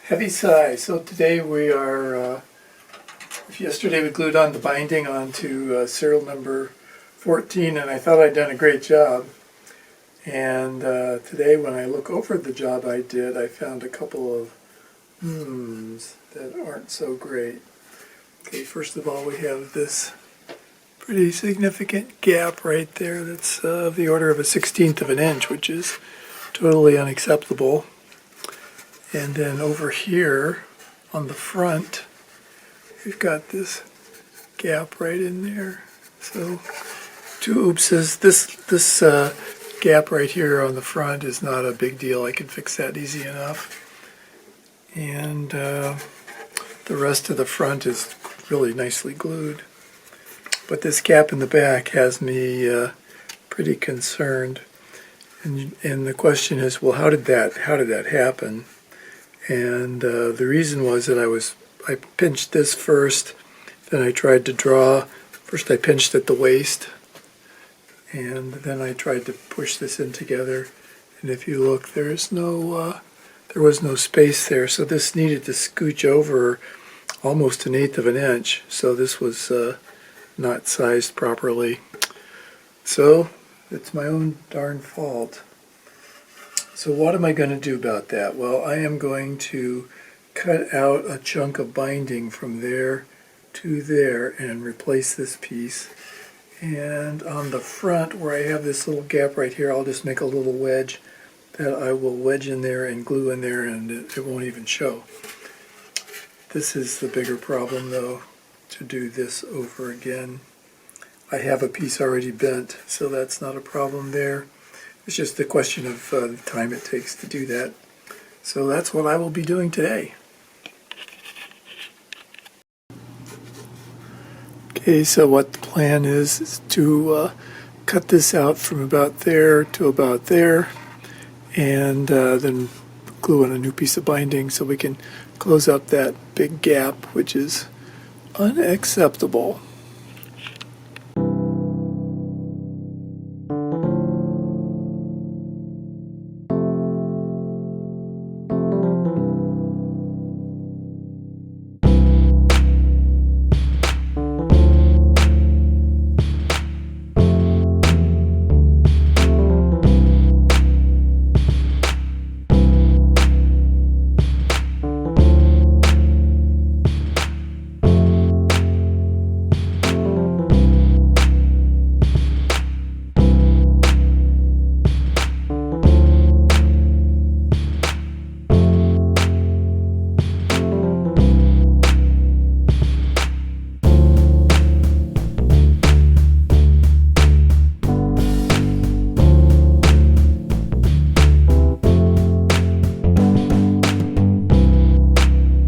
Heavy sigh. So today we are, yesterday we glued on the binding onto serial number 14 and I thought I'd done a great job. And today when I look over the job I did, I found a couple of that aren't so great. Okay, first of all we have this pretty significant gap right there that's of the order of a 1/16 of an inch, which is totally unacceptable. And then over here on the front, we've got this gap right in there. So two oopses. This gap right here on the front is not a big deal. I can fix that easy enough. And the rest of the front is really nicely glued. But this gap in the back has me pretty concerned. And the question is, well, how did that happen? And the reason was that I pinched this first, then I tried to draw. First I pinched at the waist, and then I tried to push this in together. And if you look, there was no space there, so this needed to scooch over almost 1/8 of an inch. So this was not sized properly. So it's my own darn fault. So what am I going to do about that? Well, I am going to cut out a chunk of binding from there to there and replace this piece. And on the front where I have this little gap right here, I'll just make a little wedge that I will wedge in there and glue in there, and it won't even show. This is the bigger problem though, to do this over again. I have a piece already bent, so that's not a problem there. It's just a question of the time it takes to do that. So that's what I will be doing today. Okay, so what the plan is to cut this out from about there to about there, and then glue on a new piece of binding so we can close up that big gap, which is unacceptable.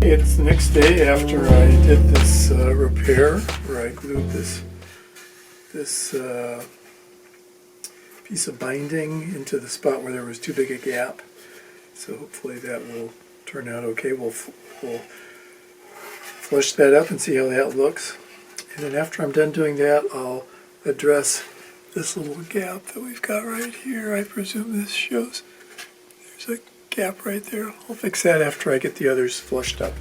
It's the next day after I did this repair, where I glued this piece of binding into the spot where there was too big a gap. So hopefully that will turn out okay. We'll flush that up and see how that looks. And then after I'm done doing that, I'll address this little gap that we've got right here. I presume this shows there's a gap right there. I'll fix that after I get the others flushed up.